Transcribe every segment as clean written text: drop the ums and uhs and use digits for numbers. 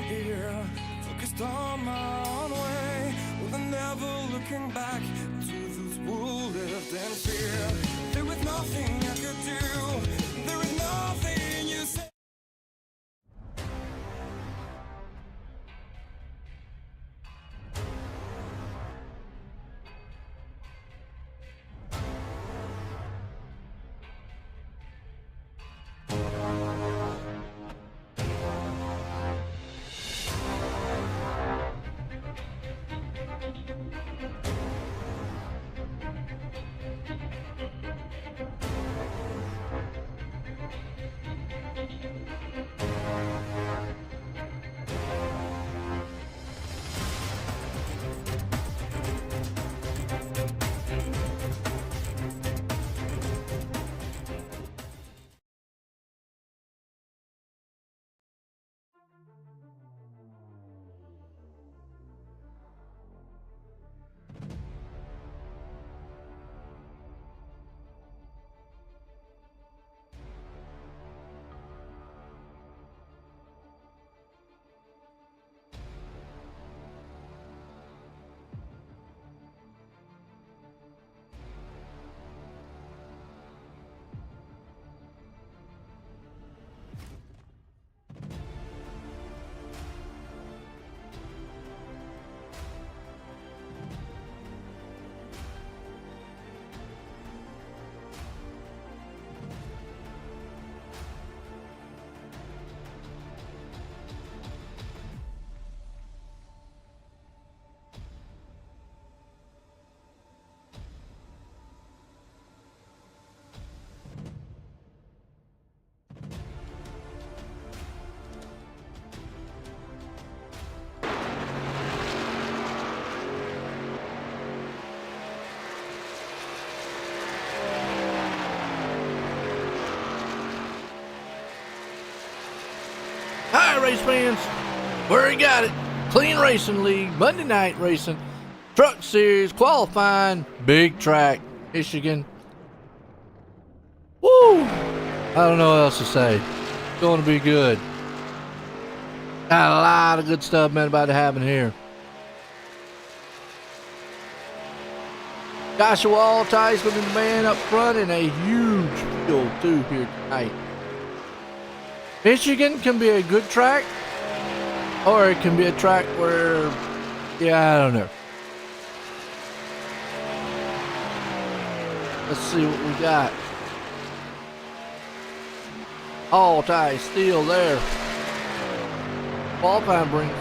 here, focused on my own way, with never looking back to those who lived in fear. There was nothing I could do, there is nothing you said. Hi, race fans. Where you got it? Clean Racing League, Monday Night Racing, Truck Series, qualifying, big track, Michigan. Woo! I don't know what else to say. It's going to be good. Got a lot of good stuff, man, about to happen here. Joshua Altice going to be the man up front in a huge field, too, here tonight. Michigan can be a good track, or it can be a track where, yeah, I don't know. Let's see what we got. Altice still there. Qualifying brings.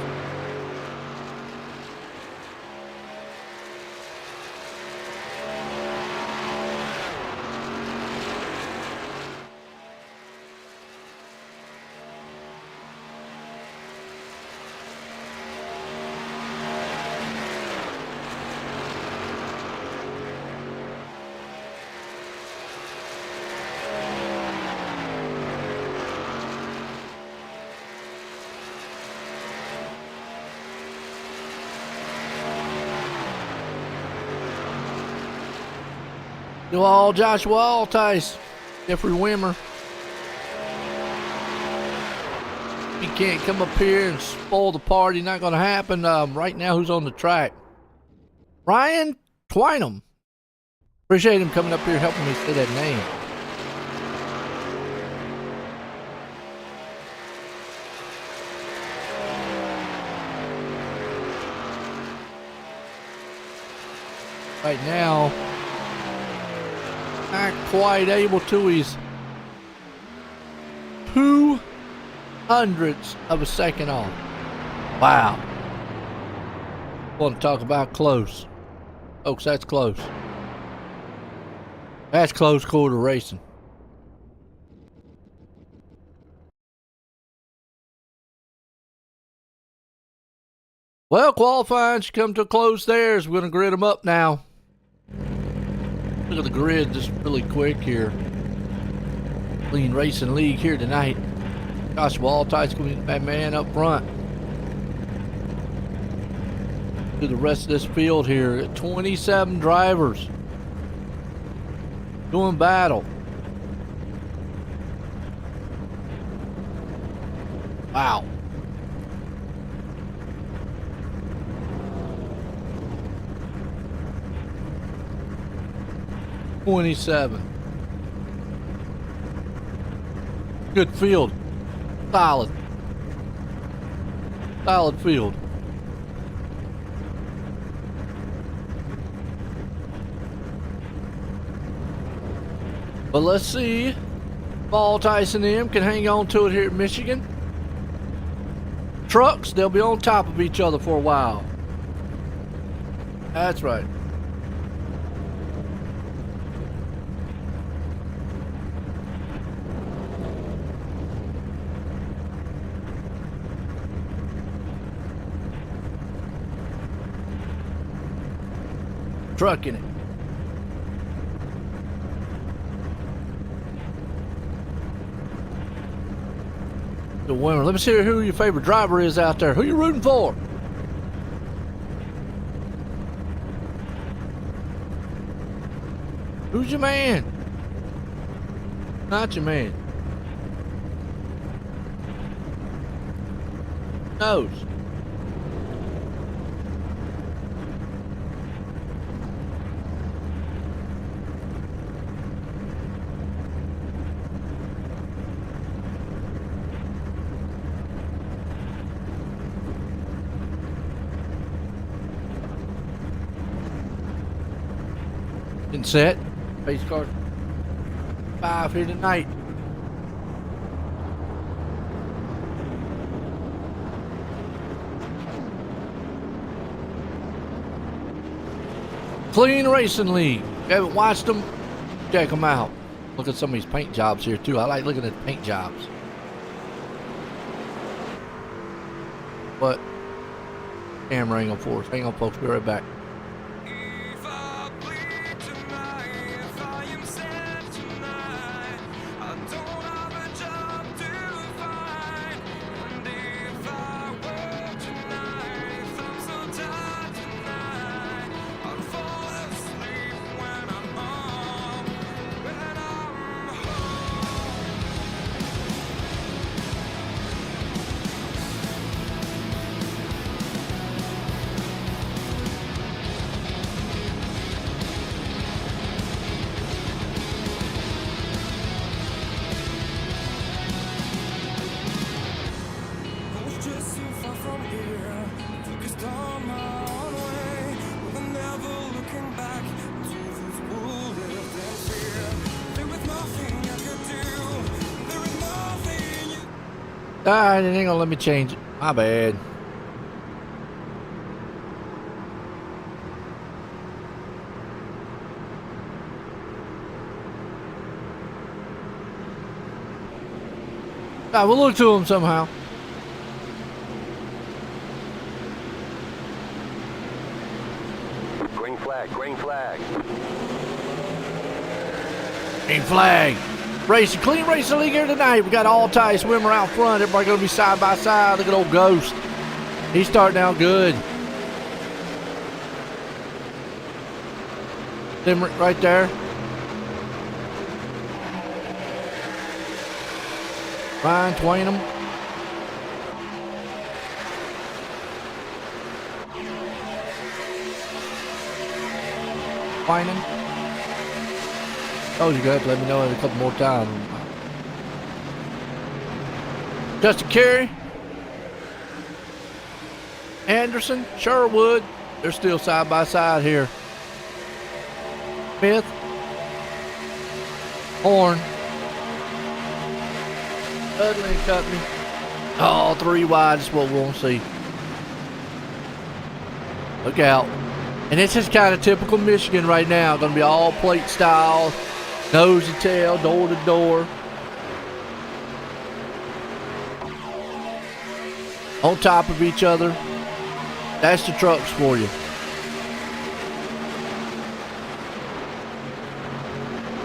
Do all Joshua Altice, Jeffrey Wimmer. He can't come up here and spoil the party. Not going to happen. Right now, who's on the track? Ryan Twynham. Appreciate him coming up here helping me say that name. Right now, not quite able to. He's 0.02 of a second off. Wow. Want to talk about close. Folks, that's close. That's close quarter racing. Well, qualifying should come to a close there, so we're going to grid them up now. Look at the grid just really quick here. Clean Racing League here tonight. Joshua Altice going to be that man up front. To the rest of this field here. 27 drivers doing battle. Wow. 27. Good field. Solid. Solid field. But let's see if Ball Tyson M can hang on to it here in Michigan. Trucks, they'll be on top of each other for a while. That's right. Trucking it. The winner. Let me see who your favorite driver is out there. Who you rooting for? Who's your man? Not your man. Knows. Getting set. Pace car 5 here tonight. Clean Racing League. If you haven't watched them, check them out. Look at some of these paint jobs here too. I like looking at the paint jobs. But camera ain't gonna force. Hang on, folks. Be right back. If I bleed tonight, if I am sad tonight, I don't have a job to find. And if I work tonight, if I'm so tired tonight, I'll fall asleep when I'm home. When I'm home. I was just so far from here, focused on my own way, with never looking back to those who lived in fear. There was nothing I could do. There was nothing you. Alright, it ain't gonna let me change it. My bad. Alright, we'll look to him somehow. Green flag, green flag. Green flag. Racing, Clean Racing League here tonight. We got all tie swimmer out front. Everybody gonna be side by side. Look at old Ghost. He's starting out good. Limerick right there. Ryan Twainham. Twainham. Oh, you got to let me know a couple more times. Justin Carey. Anderson. Sherwood. They're still side by side here. Smith. Horn. Dudley and Company. Oh, 3 wide is what we want to see. Look out. And this is kind of typical Michigan right now. Going to be all plate style, nose to tail, door to door. On top of each other. That's the trucks for you.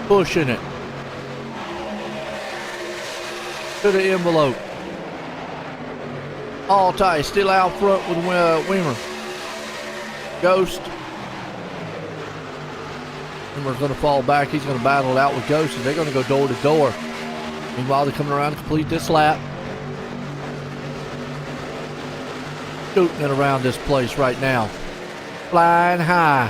Pushing it to the envelope. All tight, still out front with Weimer. Ghost. Weimer's going to fall back. He's going to battle it out with Ghost, and they're going to go door to door. Meanwhile, they're coming around to complete this lap. Scooting it around this place right now. Flying high.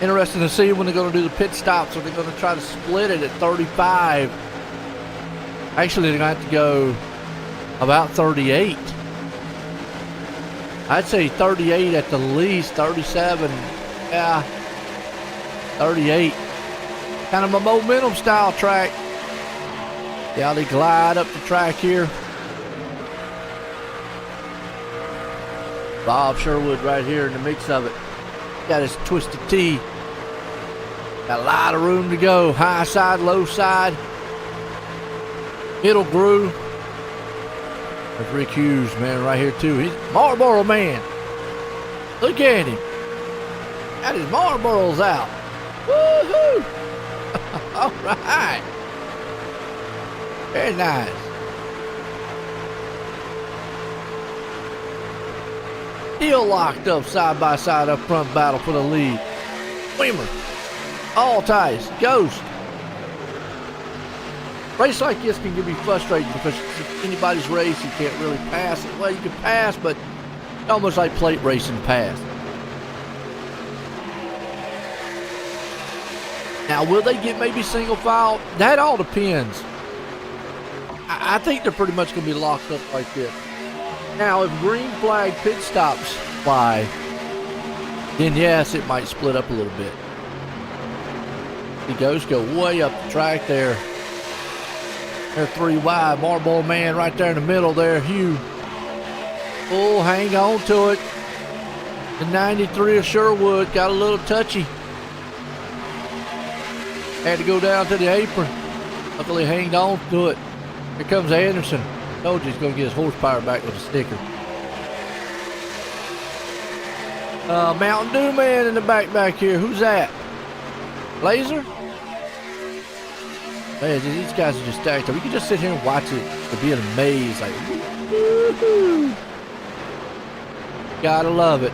Interesting to see when they're going to do the pit stops. Are they going to try to split it at 35? Actually, they're going to have to go about 38. I'd say 38 at the least, 37. Yeah, 38. Kind of a momentum style track. Yeah, they glide up the track here. Bob Sherwood right here in the mix of it. Got his twisted T. Got a lot of room to go. High side, low side. Middle groove. There's Rick Hughes, man, right here too. He's Marlboro man. Look at him. Got his Marlboros out. Woohoo! All right. Very nice. Still locked up side by side up front battle for the lead. Weimer. All ties. Ghost. Race like this can be frustrating because if anybody's race, you can't really pass it. Well, you can pass, but almost like plate racing pass. Now, will they get maybe single file? That all depends. I think they're pretty much going to be locked up like this. Now, if green flag pit stops fly, then yes, it might split up a little bit. The Ghosts go way up the track there. They're 3 wide. Marlboro man right there in the middle there. Hugh. Oh, hang on to it. The 93 of Sherwood got a little touchy. Had to go down to the apron. Luckily hanged on to it. Here comes Anderson. Told you he's going to get his horsepower back with a sticker. Mountain Dew man in the back here. Who's that? Laser? Man, these guys are just stacked up. You can just sit here and watch it to be amazed. Like, woo-hoo. Gotta love it.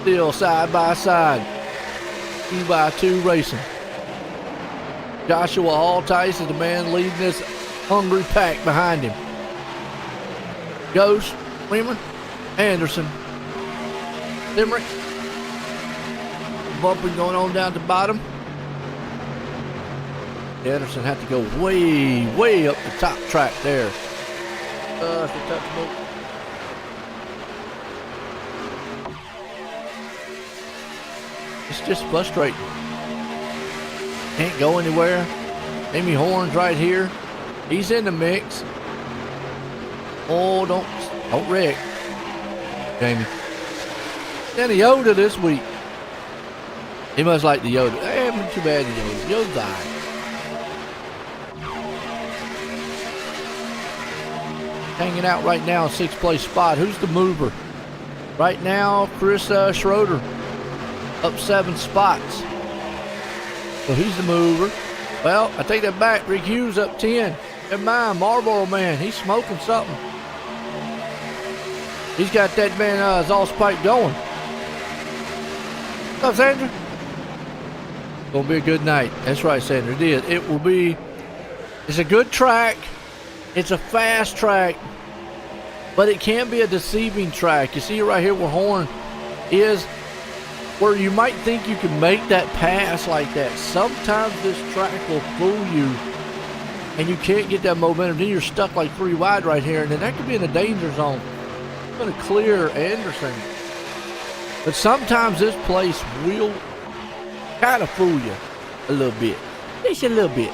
Still side by side. 2x2 racing. Joshua Altice is the man leading this hungry pack behind him. Ghost, Freeman, Anderson, Limerick. Bumping going on down to the bottom. Anderson had to go way up the top track there. It's just frustrating. Can't go anywhere. Amy Horn's right here. He's in the mix. Oh, don't wreck, Jamie. Then the Yoda this week. He must like the Yoda. Hey, too bad the Yoda. Yoda died. Hanging out right now in 6th place spot. Who's the mover? Right now, Chris Schroeder up 7 spots. So he's the mover. Well, I take that back. Rick Hughes up 10. Never mind, Marlboro man. He's smoking something. He's got that man exhaust pipe going. What's up, Sandra? Gonna be a good night. That's right, Sandra. It is. It will be. It's a good track. It's a fast track, but it can be a deceiving track. You see right here where Horn is, where you might think you can make that pass like that. Sometimes this track will fool you, and you can't get that momentum. Then you're stuck like 3 wide right here, and then that could be in the danger zone. I'm going to clear Anderson. But sometimes this place will kind of fool you a little bit. Just a little bit.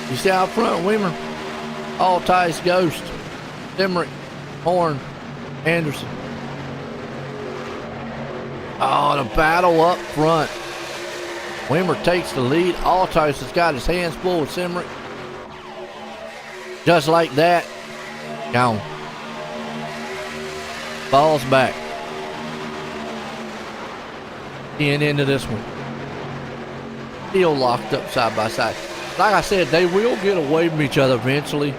You see out front, Weimer, Altice, Ghost, Limerick, Horn, Anderson. Oh, the battle up front. Weimer takes the lead. Altice has got his hands full with Limerick. Just like that, gone. Falls back. In into this one. Still locked up side by side. Like I said, they will get away from each other eventually.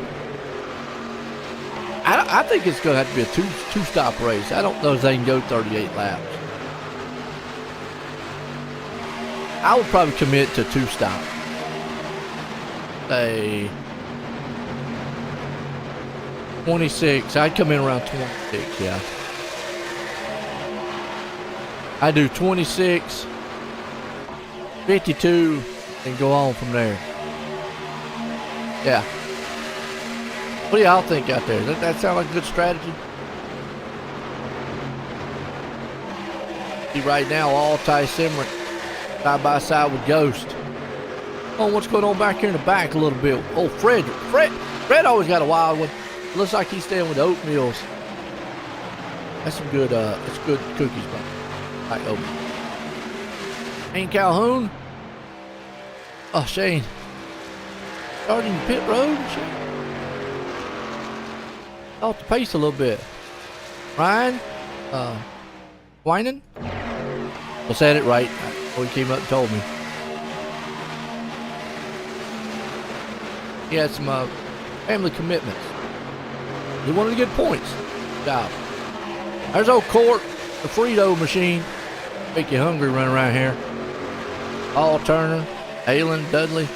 I think it's going to have to be a two-stop race. I don't know if they can go 38 laps. I would probably commit to two-stop. Say 26. I'd come in around 26, yeah. I do 26, 52, and go on from there. Yeah. What do y'all think out there? Does that sound like a good strategy? See right now, all Ty Simrick side by side with Ghost. Oh, what's going on back here in the back a little bit? Oh, Fred always got a wild one. Looks like he's staying with the oatmeals. That's some good, it's good cookies, but like oatmeal. Shane Calhoun. Oh, Shane. Starting the pit road, Shane. Off the pace a little bit. Ryan, Winan. I said it right. He came up and told me. He had some family commitments. He wanted to get points. Good job. There's old Court, the Frito machine. Make you hungry running around here. Paul Turner, Halen, Dudley.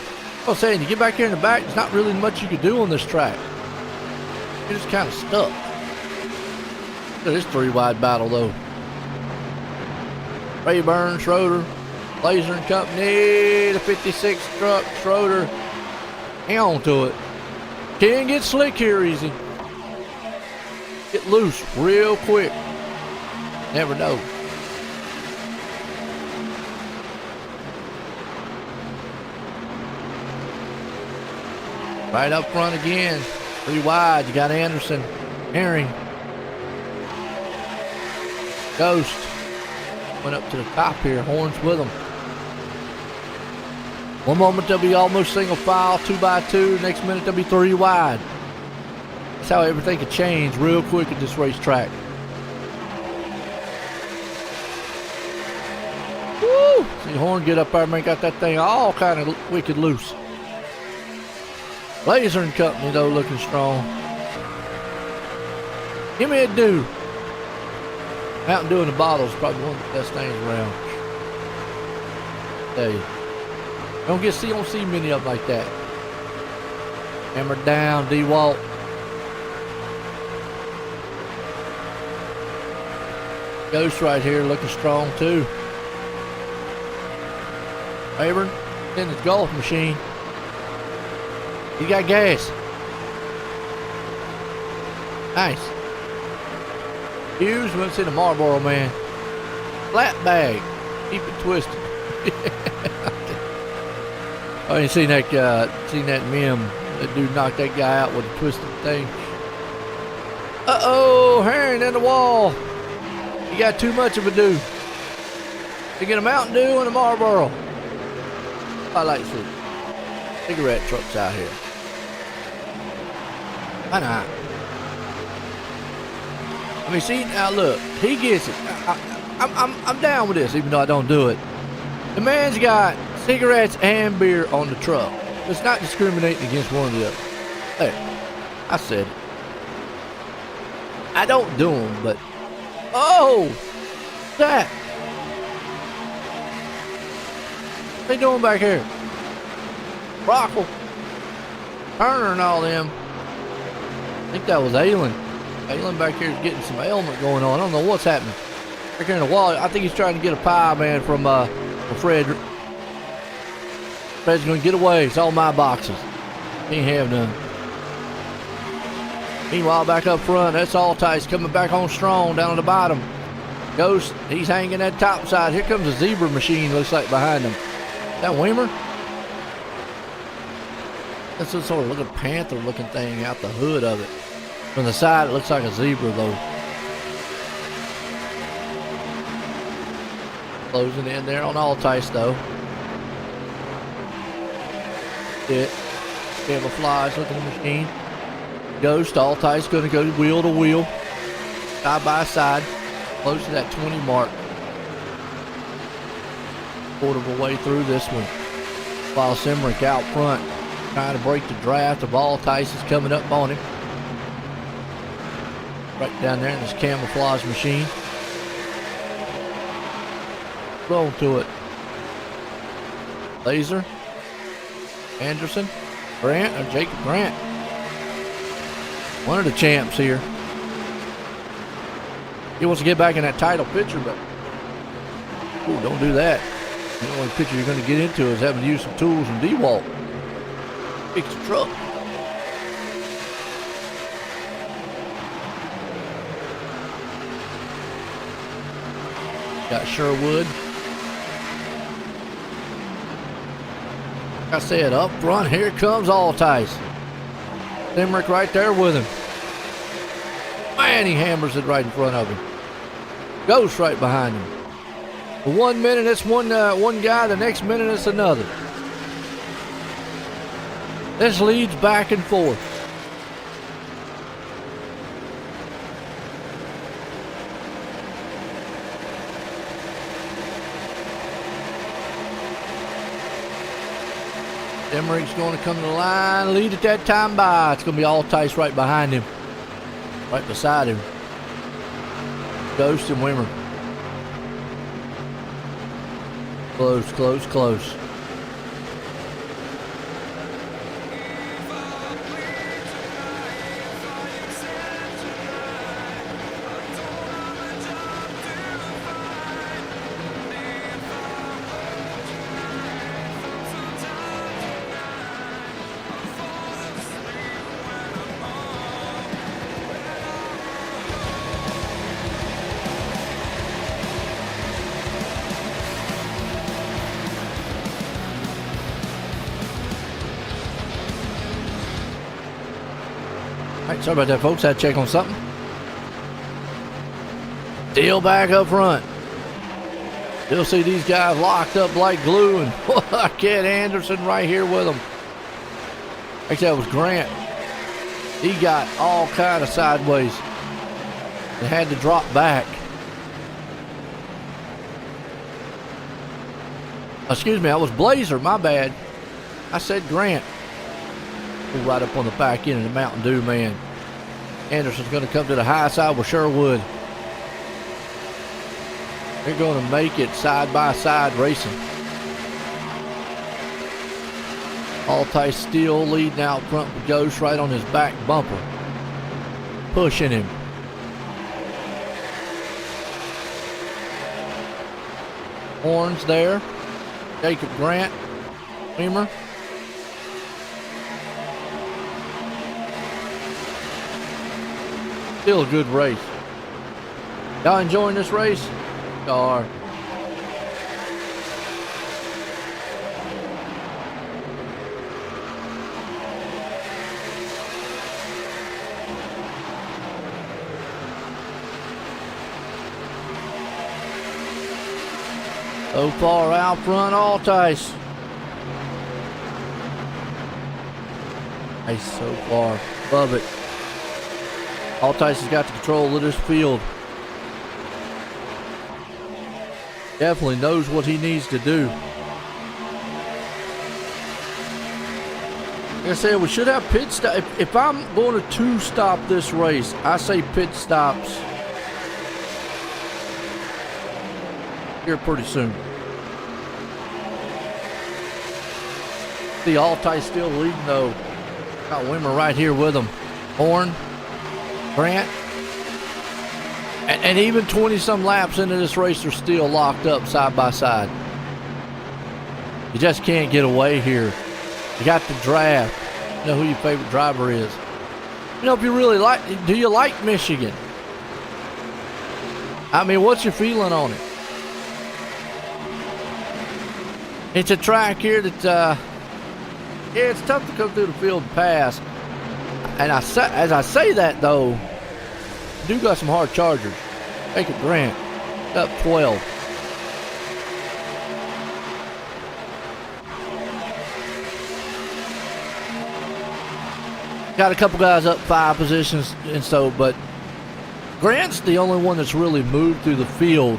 I was saying, you get back here in the back, there's not really much you could do on this track. You're just kind of stuck. Look at this three-wide battle, though. Rayburn, Schroeder, Laser and Company, the 56 truck, Schroeder. Hang on to it. Can't get slick here easy. Get loose real quick. Never know. Right up front again. 3 wide. You got Anderson, Herring, Ghost. Went up to the top here. Horns with them. One moment they'll be almost single file, 2x2. Next minute they'll be 3 wide. That's how everything can change real quick at this racetrack. Woo! See Horn get up there and got that thing all kind of wicked loose. Laser and Company though looking strong. Give me a do. Mountain Dew in the bottle is probably one of the best things around. Tell you. Don't see many of them like that. Hammered down, D-Walt. Ghost right here looking strong too. Rayburn in his golf machine. He got gas. Nice. Hughes went to the Marlboro man. Flat bag. Keep it twisted. I ain't seen that meme. That dude knocked that guy out with a twisted thing. Uh-oh, Herring in the wall. You got too much of a do. You get a Mountain Dew and a Marlboro. I like to see cigarette trucks out here. Why not? I mean, see, now look, he gets it. I'm down with this, even though I don't do it. The man's got cigarettes and beer on the truck. It's not discriminating against one or the other. Hey, I said it. I don't do them, but oh, that. What they doing back here? Rockle, Turner, and all them. I think that was Aylin. Aylin back here is getting some ailment going on. I don't know what's happening. Back here in the wall, I think he's trying to get a pie, man, from Fred. Fred's going to get away. It's all my boxes. He ain't have none. Meanwhile, back up front, that's all Tice coming back on strong down on the bottom. Ghost, he's hanging that top side. Here comes a zebra machine, looks like behind him. Is that Weimer? That's some sort of looking panther looking thing out the hood of it. From the side, it looks like a zebra though. Closing in there on all Tice though. Camouflage looking machine. Ghost, all Tice going to go wheel to wheel. Side by side. Close to that 20 mark. Quarter of a way through this one. While Simrick out front. Trying to break the draft. The ball Tice is coming up on him. Right down there in this camouflage machine. Roll to it. Laser. Anderson. Grant or Jacob Grant. One of the champs here. He wants to get back in that title picture, but ooh, don't do that. The only picture you're going to get into is having to use some tools and dewalt. Fix the truck. Got Sherwood. Like I said, up front, here comes Altice. Limerick right there with him. Man, he hammers it right in front of him. Ghost right behind him. For 1 minute, it's one guy. The next minute, it's another. This leads back and forth. Emmerich's going to come to the line, lead at that time by. It's going to be Altice right behind him. Right beside him. Ghost and Wimmer. Close, close, close. Alright, sorry about that, folks. I had to check on something. Still back up front. You'll see these guys locked up like glue, and Ked Anderson right here with them. Actually, that was Grant. He got all kind of sideways. They had to drop back. Excuse me, I was Blazer, my bad. I said Grant. Right up on the back end of the Mountain Dew, man. Anderson's going to come to the high side with Sherwood. They're going to make it side by side racing. Altice still leading out front with Ghost right on his back bumper. Pushing him. Horns there. Jacob Grant. Weimer. Still a good race. Y'all enjoying this race? Y'all are. So far out front, Altice. Nice so far. Love it. Altice has got the control of this field. Definitely knows what he needs to do. Like I said, we should have pit stop. If I'm going to two-stop this race, I say pit stops here pretty soon. The Altice still leading though. Got Wimmer right here with him. Horn. Grant, and even 20-some laps into this race, they're still locked up side by side. You just can't get away here. You got the draft. You know who your favorite driver is. You know, if you really like, do you like Michigan? I mean, what's your feeling on it? It's a track here that, yeah, it's tough to come through the field and pass. And as I say that, though, do got some hard chargers. Jacob Grant, up 12. Got a couple guys up 5 positions, and so, but Grant's the only one that's really moved through the field.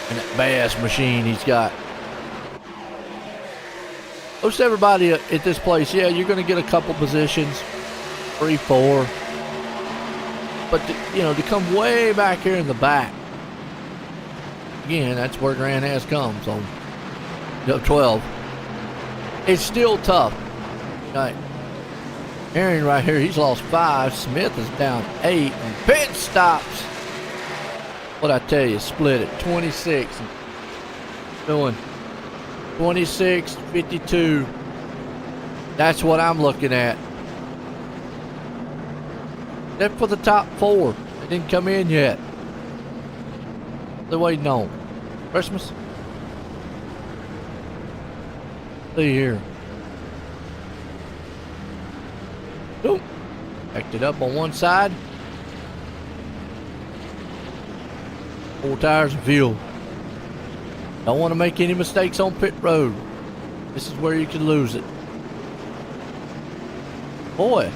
And that Bass machine he's got. Most everybody at this place, yeah, you're going to get a couple positions, 3, 4. But to come way back here in the back, again, that's where Grant has come. So, 12. It's still tough. Right. Aaron right here, he's lost 5. Smith is down 8. And pit stops. What I tell you, split it. 26. Doing 26, 52. That's what I'm looking at. Except for the top 4. They didn't come in yet. They're waiting on Christmas. See here. Nope. Backed it up on one side. 4 tires and fuel. Don't want to make any mistakes on pit road. This is where you can lose it. Boy.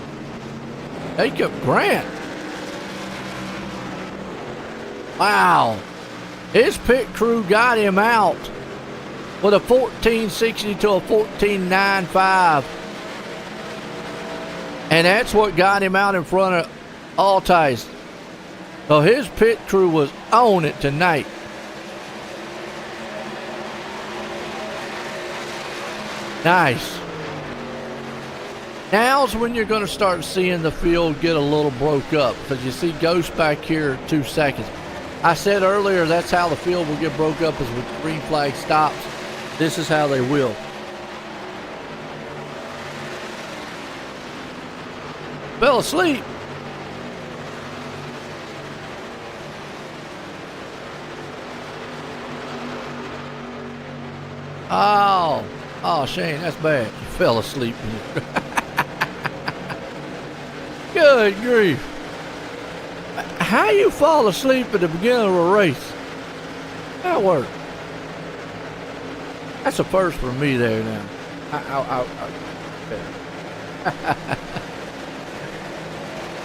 Jacob Grant. Wow. His pit crew got him out with a 1460 to a 1495. And that's what got him out in front of Altice. So his pit crew was on it tonight. Nice. Now's when you're going to start seeing the field get a little broke up, because you see Ghost back here 2 seconds. I said earlier that's how the field will get broke up, is with green flag stops. This is how they will. Fell asleep. Oh, Shane, that's bad. You fell asleep. Good grief. How you fall asleep at the beginning of a race? That worked. That's a first for me there now.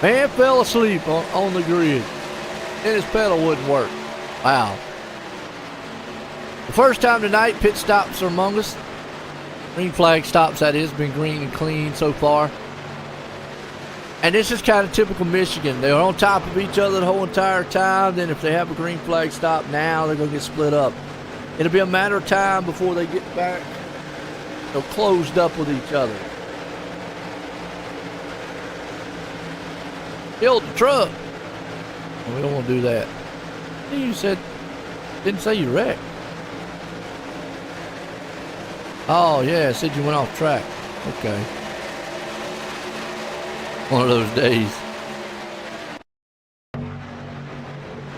Man fell asleep on the grid. And his pedal wouldn't work. Wow. The first time tonight, pit stops are among us. Green flag stops, that is, been green and clean so far. And this is kind of typical Michigan. They're on top of each other the whole entire time. Then if they have a green flag stop now, they're going to get split up. It'll be a matter of time before they get back. They're closed up with each other. Killed the truck. We don't want to do that. You said, didn't say you wrecked. Oh, yeah, it said you went off track. Okay. One of those days.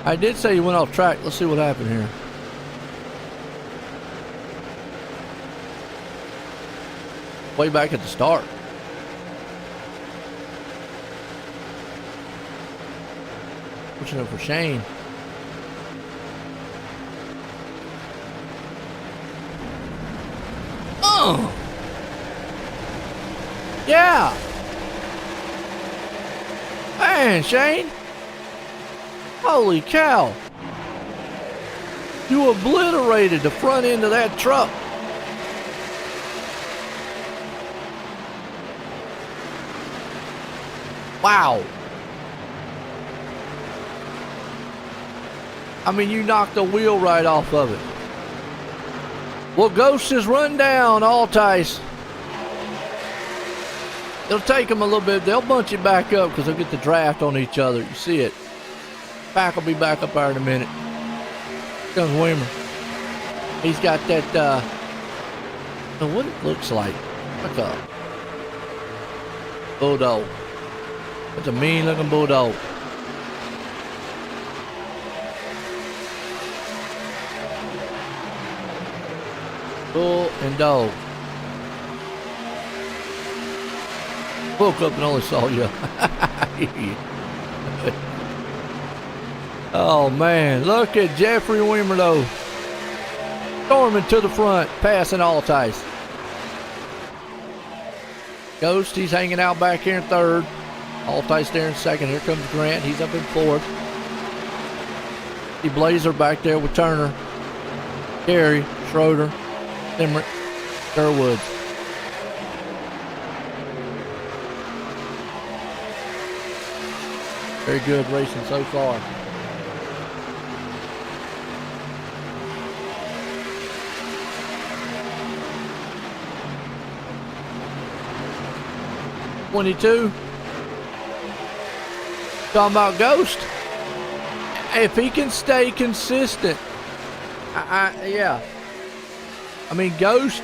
I did say you went off track. Let's see what happened here. Way back at the start. Fortunate for Shane. Oh! Yeah! Man, Shane! Holy cow! You obliterated the front end of that truck. Wow! I mean, you knocked the wheel right off of it. Well, Ghost is run down, Altice. It'll take them a little bit. They'll bunch it back up because they'll get the draft on each other. You see it. Back will be back up there in a minute. Here comes Weimer. He's got that, what it looks like a bulldog. It's a mean looking bulldog. Bull and dog. Woke up and only saw you. Oh man, look at Jeffrey Weimer though. Storming to the front, passing Altice. Ghost, he's hanging out back here in third. Altice there in second. Here comes Grant, he's up in fourth. See Blazer back there with Turner. Gary, Schroeder, Emmerich, Sherwood. Very good racing so far. '22. Talking about Ghost. If he can stay consistent, yeah. I mean, Ghost,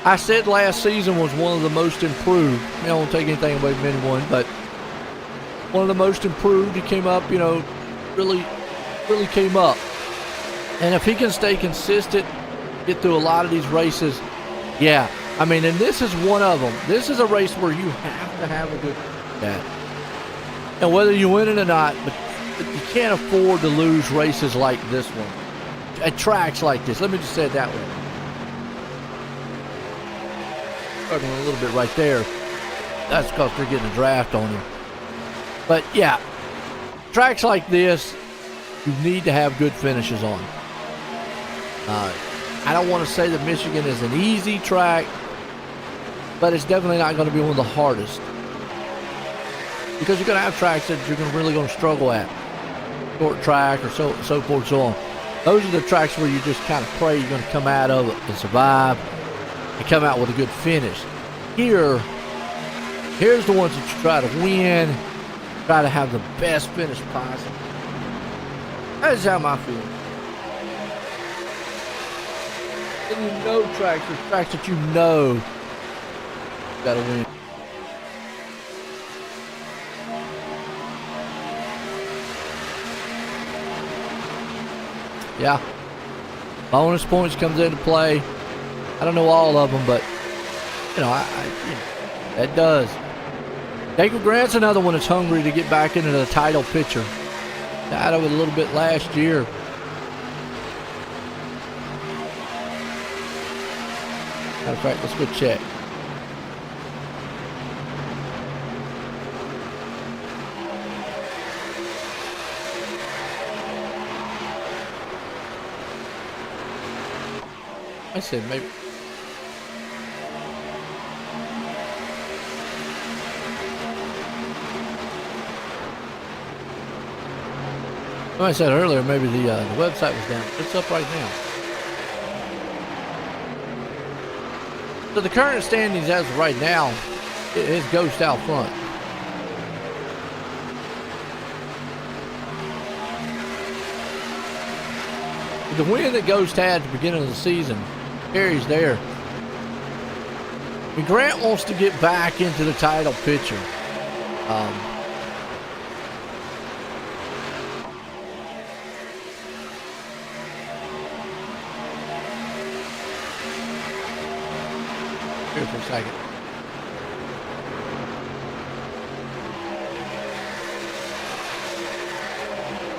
I said last season was one of the most improved. I don't take anything away from anyone, but one of the most improved. He came up, you know, really came up. And if he can stay consistent, get through a lot of these races, yeah. I mean, and this is one of them. This is a race where you have to have a good that. And whether you win it or not, but you can't afford to lose races like this one. At tracks like this. Let me just say it that way. Struggling a little bit right there. That's because they're getting a draft on him. But yeah, tracks like this, you need to have good finishes on. I don't want to say that Michigan is an easy track, but it's definitely not going to be one of the hardest. Because you're going to have tracks that you're really going to struggle at. Short track or so forth and so on. Those are the tracks where you just kind of pray you're going to come out of it and survive and come out with a good finish. Here's the ones that you try to win, try to have the best finish possible. That's how I feel. And you know tracks that you know you got to win. Yeah, bonus points comes into play. I don't know all of them, but you know, that does. Jacob Grant's another one that's hungry to get back into the title picture. Got of it a little bit last year. Matter of fact, let's go check. I said maybe. Like I said earlier, maybe the website was down. It's up right now. So the current standings as of right now is Ghost out front. The win that Ghost had at the beginning of the season carries there. I mean, Grant wants to get back into the title picture. Here for a second.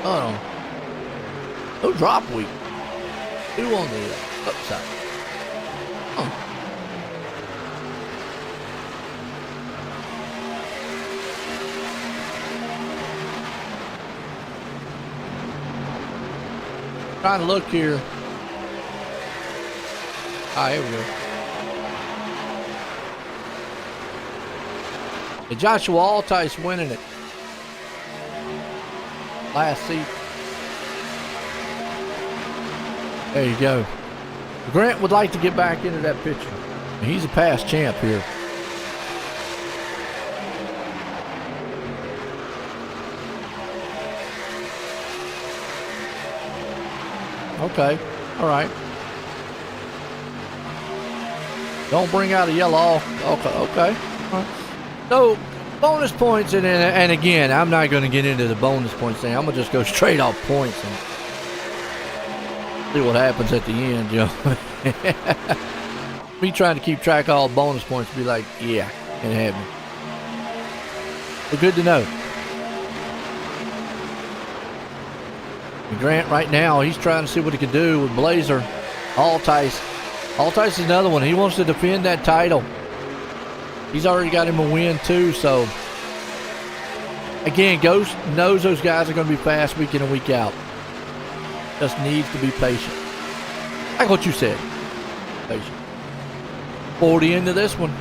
Oh no. No drop week. Two on the upside. Huh. Trying to look here. Ah, here we go. And Joshua Altice winning it. Last seat. There you go. Grant would like to get back into that picture. He's a past champ here. Okay. All right. Don't bring out a yellow. Okay. All right. So, bonus points, and again, I'm not going to get into the bonus points thing. I'm going to just go straight off points and see what happens at the end, you know. Me trying to keep track of all bonus points, be like, yeah, can happen. But good to know. And Grant right now, he's trying to see what he can do with Blazer. Altice. Altice is another one. He wants to defend that title. He's already got him a win too, so again, Ghost knows those guys are going to be fast week in and week out. Just needs to be patient. Like what you said. Patient. 40 into this one.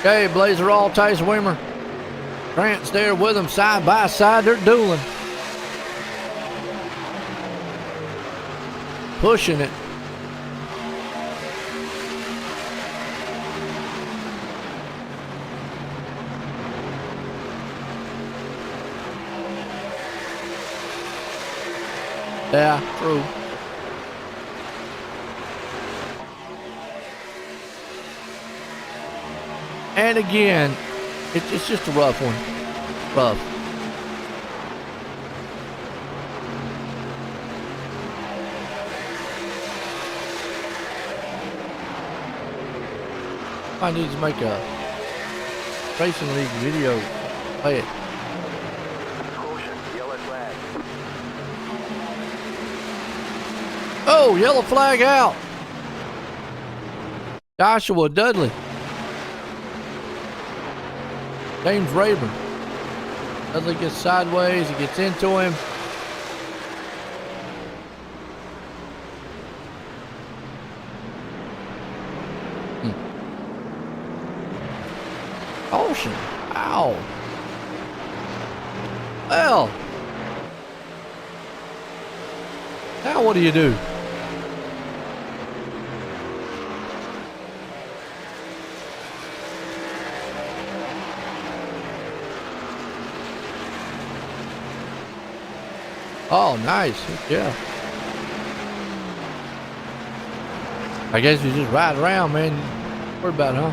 Okay, Blazer All, Tyson Weimer. Grant's there with them side by side. They're dueling. Pushing it. Yeah, true. And again, it's just a rough one. Rough. I need to make a racing league video. Play it. Oh, yellow flag out. Joshua Dudley. James Rayburn. Dudley gets sideways. He gets into him. Caution. Ow. Well. Now what do you do? Oh, nice. Yeah. I guess you just ride around, man. Worry about it, huh?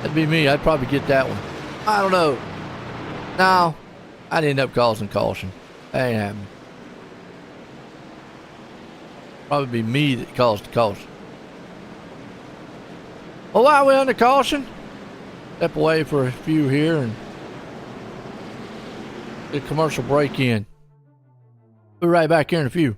That'd be me. I'd probably get that one. I don't know. No. I'd end up causing caution. That ain't happening. Probably be me that caused the caution. Well, while we're under caution, step away for a few here and get a commercial break in. We'll be right back here in a few.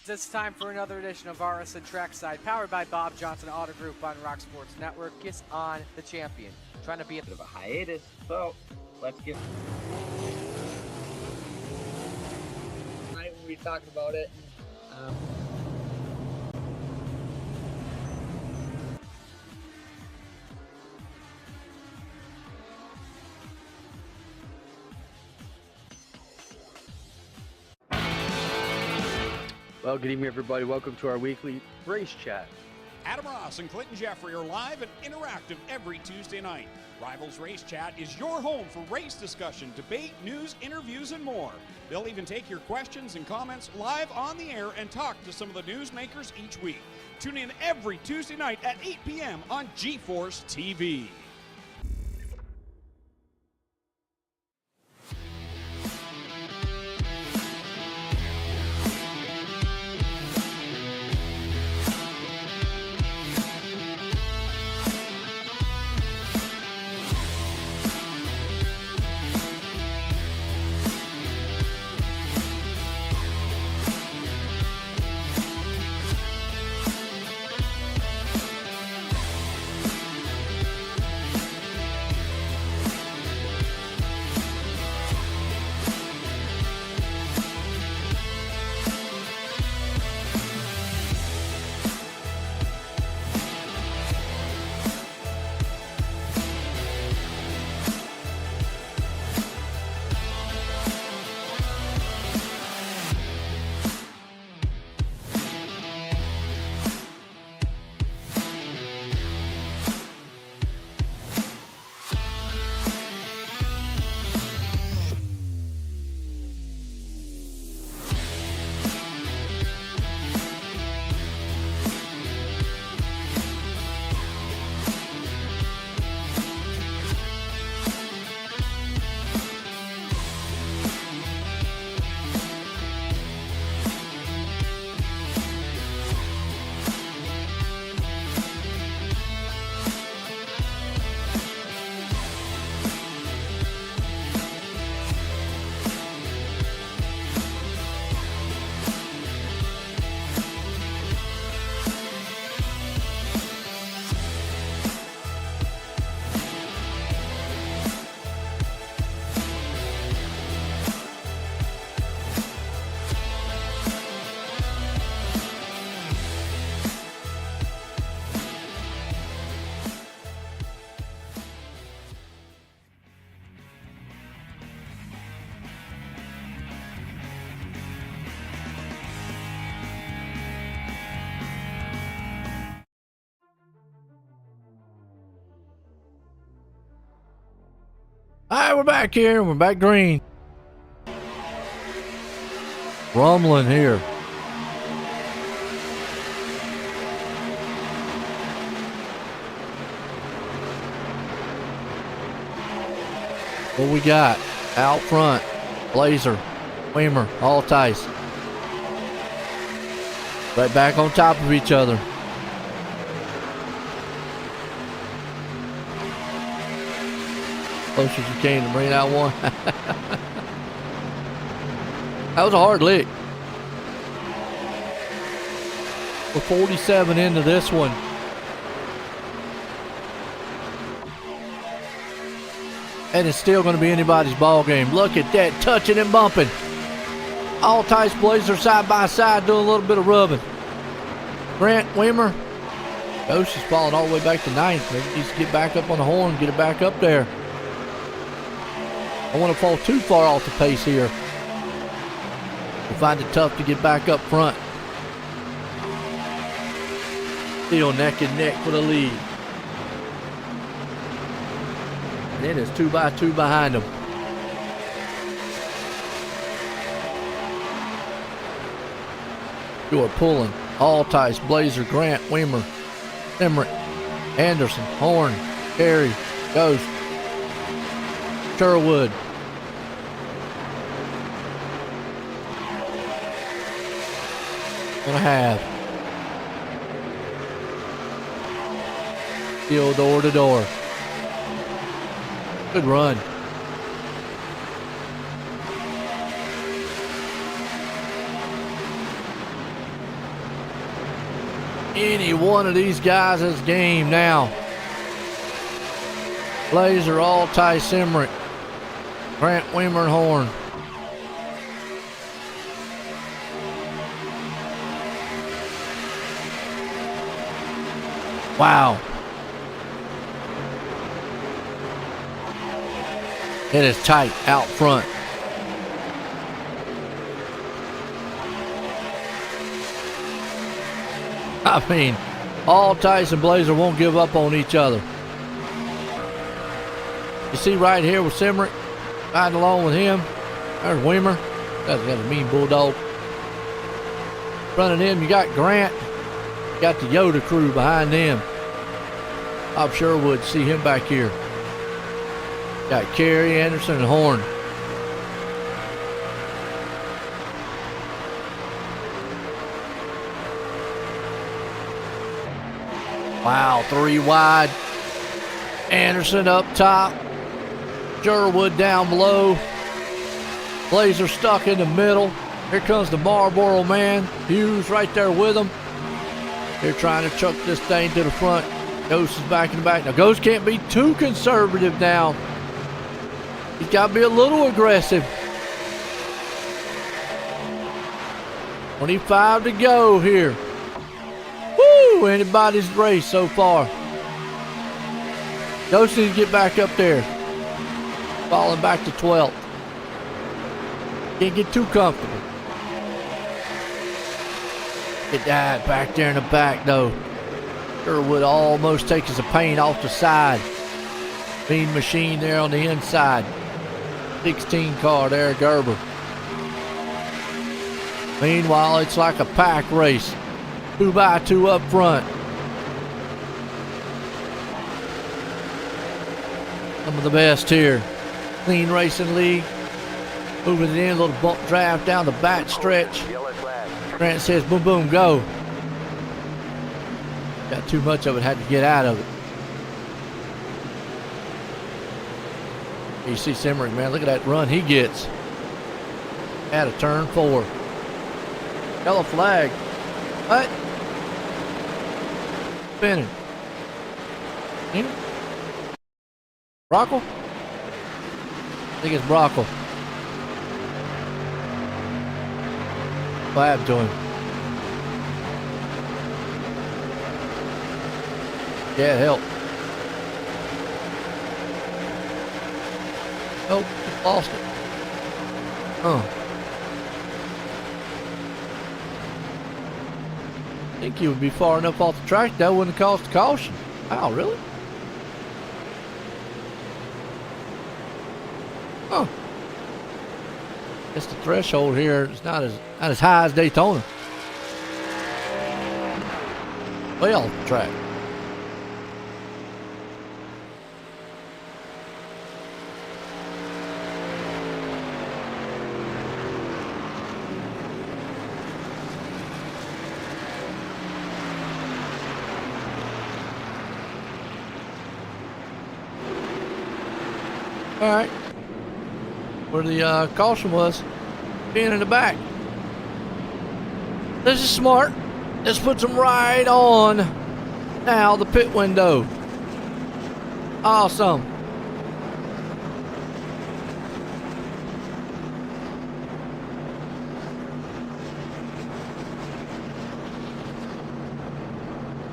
It's time for another edition of RSN Trackside, powered by Bob Johnson Auto Group on Rock Sports Network. Kiss on the champion. Trying to be a bit of a hiatus, so let's get. Tonight we'll be talking about it. Well, good evening, everybody. Welcome to our weekly race chat. Adam Ross and Clinton Jeffrey are live and interactive every Tuesday night. Rivals Race Chat is your home for race discussion, debate, news, interviews, and more. They'll even take your questions and comments live on the air and talk to some of the newsmakers each week. Tune in every Tuesday night at 8 p.m. on GeForce TV. All right, we're back here. We're back green. Rumbling here. What we got? Out front, Blazer, Weimer, Altice. Right back on top of each other. Close as you can to bring that one. That was a hard lick. We're 47 into this one. And it's still going to be anybody's ball game. Look at that, touching and bumping. All Tice Blazer side by side doing a little bit of rubbing. Grant Weimer. Ghost is falling all the way back to ninth. Maybe he needs to get back up on the horn, get it back up there. I want to fall too far off the pace here. We find it tough to get back up front. Still neck and neck for the lead. And then it's 2 by 2 behind them. You are pulling. Altice, Blazer, Grant, Weimer, Emmerich, Anderson, Horn, Carey, Ghost, Sherwood. Gonna have. Still door to door. Good run. Any one of these guys is game now. Blazer, Altice, Emmerich, Grant, Weimer, and Horn. Wow. It is tight out front. I mean, Altice and Blazer won't give up on each other. You see right here with Emmerich, riding along with him. There's Weimer. That's got a mean bulldog. Running in, you got Grant. You got the Yoda crew behind them. Bob Sherwood, see him back here. Got Carey, Anderson, and Horn. Wow, 3 wide. Anderson up top. Sherwood down below. Blazer stuck in the middle. Here comes the Marlboro man. Hughes right there with him. They're trying to chuck this thing to the front. Ghost is back in the back. Now, Ghost can't be too conservative now. He's got to be a little aggressive. 25 to go here. Woo! Anybody's race so far. Ghost needs to get back up there. Falling back to 12th. Can't get too comfortable. Get that back there in the back, though. Sherwood almost takes a paint off the side. Mean Machine there on the inside. 16 car there, Gerber. Meanwhile, it's like a pack race. 2 by 2 up front. Some of the best here. Clean Racing League. Moving it in, a little bump draft down the back stretch. Grant says, boom, boom, go. Got too much of it, had to get out of it. You see Emmerich, man, look at that run he gets. At a turn 4. Yellow flag. What? Spinning. Brockle? I think it's Brockle. What happened to him? Yeah, help. Nope, just lost it. Huh. I think he would be far enough off the track that wouldn't have caused a caution. Wow, really? Huh. Guess the threshold here is not as high as Daytona. Way off the track. All right. Where the caution was, being in the back. This is smart. This puts them right on now the pit window. Awesome.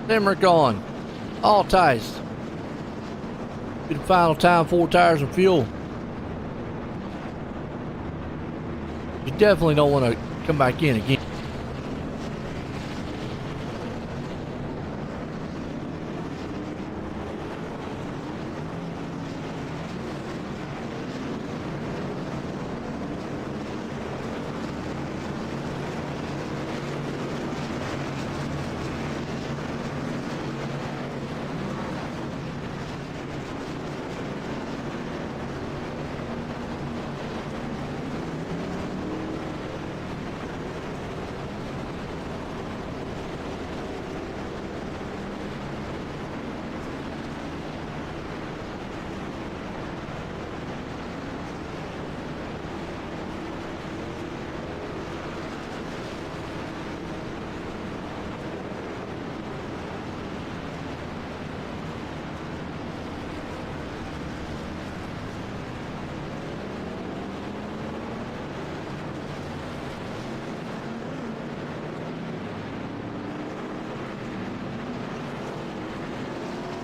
Limerick on. All ties. Be the final time, 4 tires and fuel. You definitely don't want to come back in again.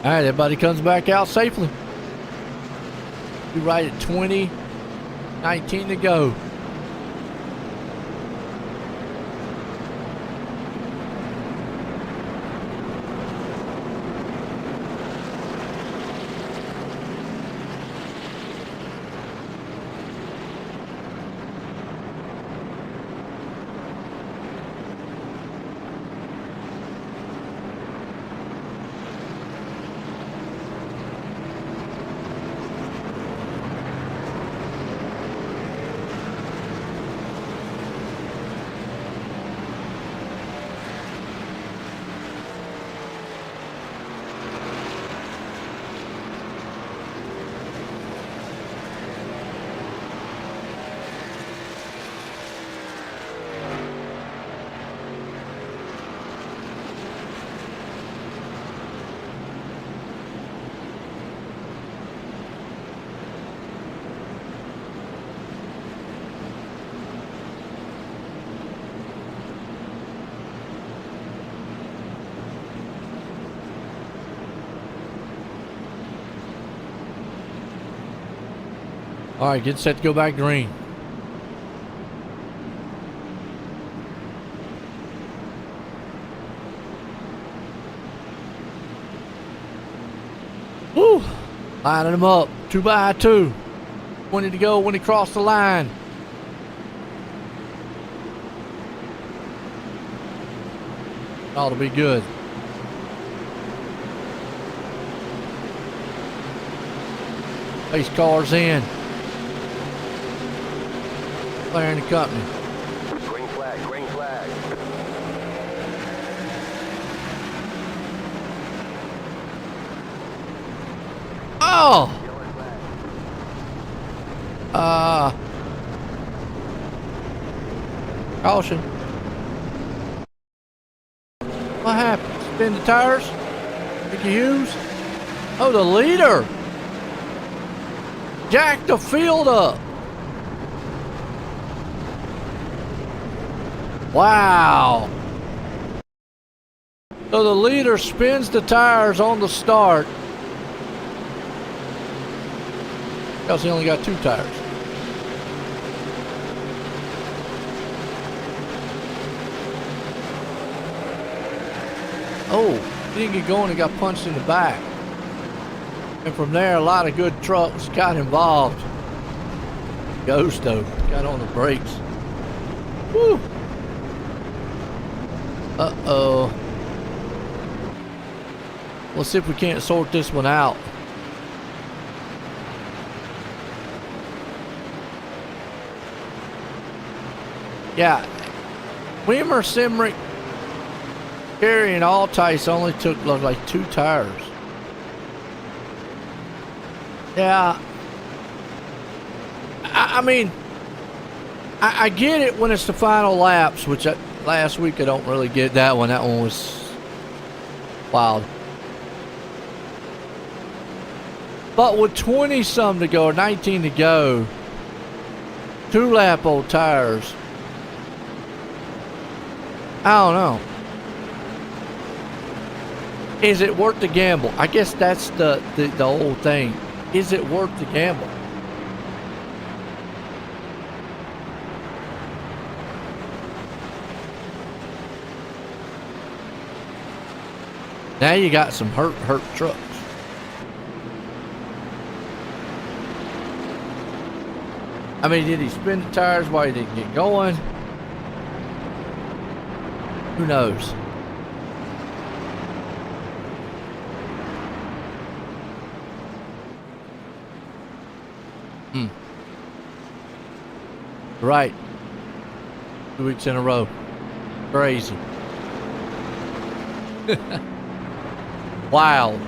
All right, everybody comes back out safely. Be right at 20:19 to go. All right, get set to go back green. Woo! Lining them up, 2 by 2. 20 to go when he crossed the line. Ought to be good. Pace cars in. McLaren and company. Green flag, green flag. Oh! Yellow flag. Caution. What happened? Spin the tires? Mickey Hughes? Oh, the leader! Jacked the field up! Wow! So the leader spins the tires on the start because he only got 2 tires. Oh, he didn't get going and got punched in the back. And from there, a lot of good trucks got involved. Goes though. Got on the brakes. Woo! Uh-oh. Let's see if we can't sort this one out. Yeah. Weimer, Simrick, Gary, and Altice only took like 2 tires. Yeah. I mean, I get it when it's the final laps, which last week I don't really get that one. That one was wild. But with 20-some to go, or 19 to go, 2-lap old tires, I don't know. Is it worth the gamble? I guess that's the whole thing. Is it worth the gamble? Now you got some hurt trucks. I mean, did he spin the tires while he didn't get going? Who knows? Right. 2 weeks in a row. Crazy. Wow.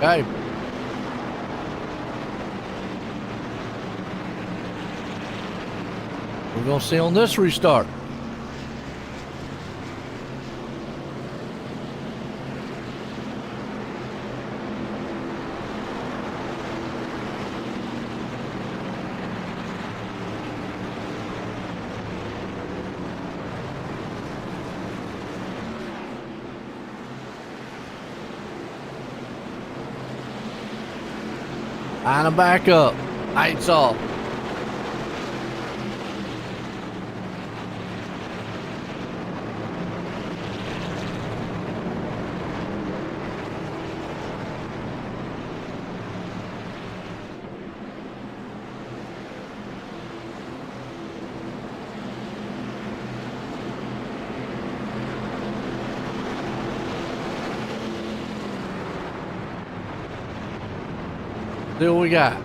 Okay. We're going to see on this restart. Line them back up. Lights off. See what we got.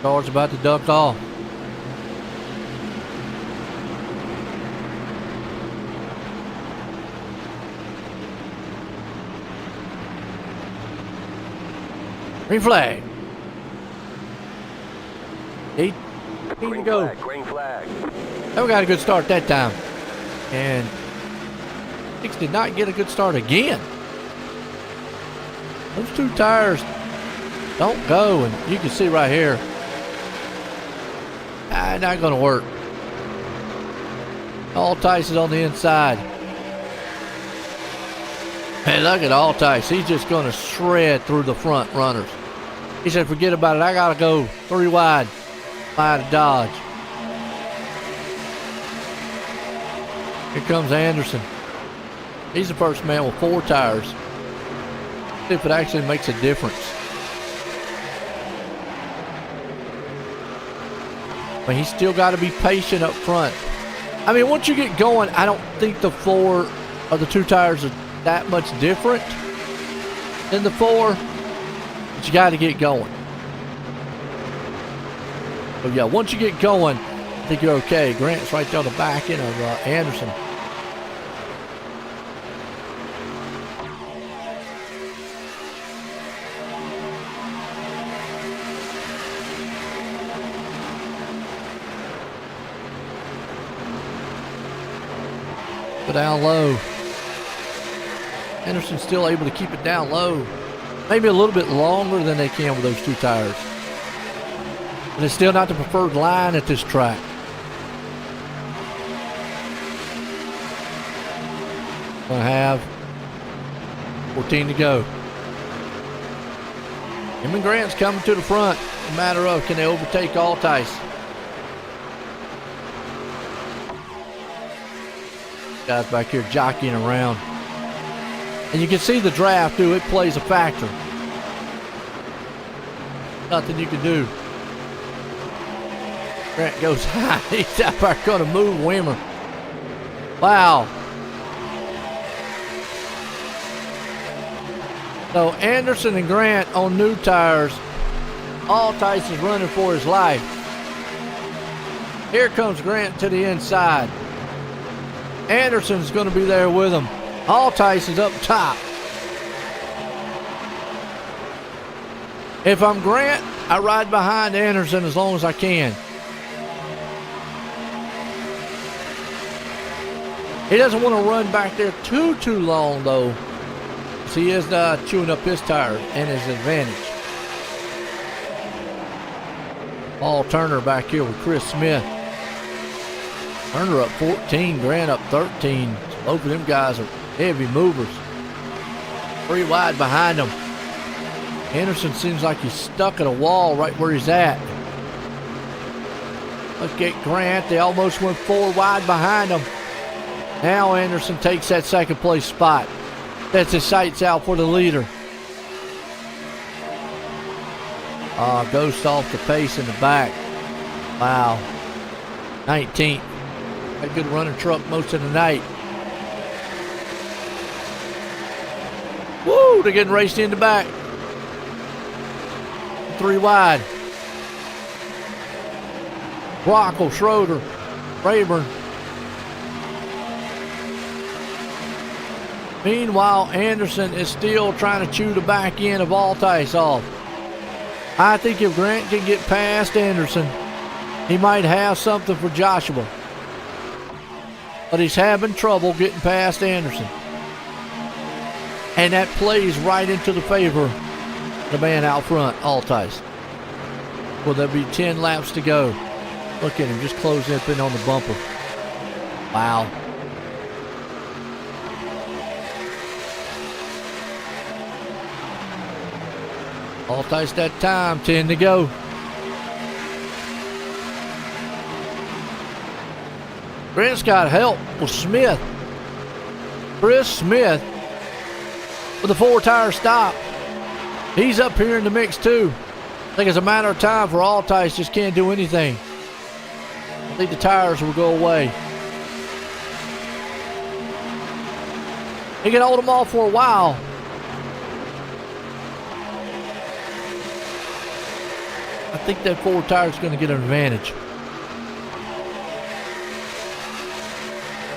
Car's about to duck off. Green flag. 8 to go. Green flag. And we got a good start that time. And 6 did not get a good start again. Those 2 tires don't go, and you can see right here. Not going to work. Altice is on the inside. Hey, look at Altice. He's just going to shred through the front runners. He said, forget about it. I got to go 3 wide. By to Dodge. Here comes Anderson. He's the first man with 4 tires. See if it actually makes a difference. But he's still got to be patient up front. I mean, once you get going, I don't think the 4 or the 2 tires are that much different than the 4, but you got to get going. But yeah, once you get going, I think you're okay. Grant's right there on the back end of Anderson. Go down low. Anderson's still able to keep it down low. Maybe a little bit longer than they can with those 2 tires. But it's still not the preferred line at this track. Gonna have 14 to go. Him and Grant's coming to the front. A matter of, can they overtake Altice? Guys back here jockeying around. And you can see the draft, too. It plays a factor. Nothing you can do. Grant goes high. He's out there going to move Wimmer. Wow. So Anderson and Grant on new tires. Altice is running for his life. Here comes Grant to the inside. Anderson's going to be there with him. Altice is up top. If I'm Grant, I ride behind Anderson as long as I can. He doesn't want to run back there too long, though. So he is chewing up his tires and his advantage. Paul Turner back here with Chris Smith. Turner up 14, Grant up 13. Both of them guys are heavy movers. 3 wide behind them. Anderson seems like he's stuck at a wall right where he's at. Look at Grant. They almost went 4 wide behind him. Now Anderson takes that second place spot. Sets his sights out for the leader. Ghost off the pace in the back. Wow. 19th. A good running truck most of the night. Woo! They're getting raced in the back. 3 wide. Brockle, Schroeder, Rayburn. Meanwhile, Anderson is still trying to chew the back end of Altice off. I think if Grant can get past Anderson, he might have something for Joshua. But he's having trouble getting past Anderson. And that plays right into the favor of the man out front, Altice. Well, there'll be 10 laps to go. Look at him just closing up in on the bumper. Wow. Altice that time, 10 to go. Grant's got help with Smith. Chris Smith with a 4-tire stop. He's up here in the mix too. I think it's a matter of time for Altice just can't do anything. I think the tires will go away. He can hold them off for a while. I think that 4 tire is going to get an advantage.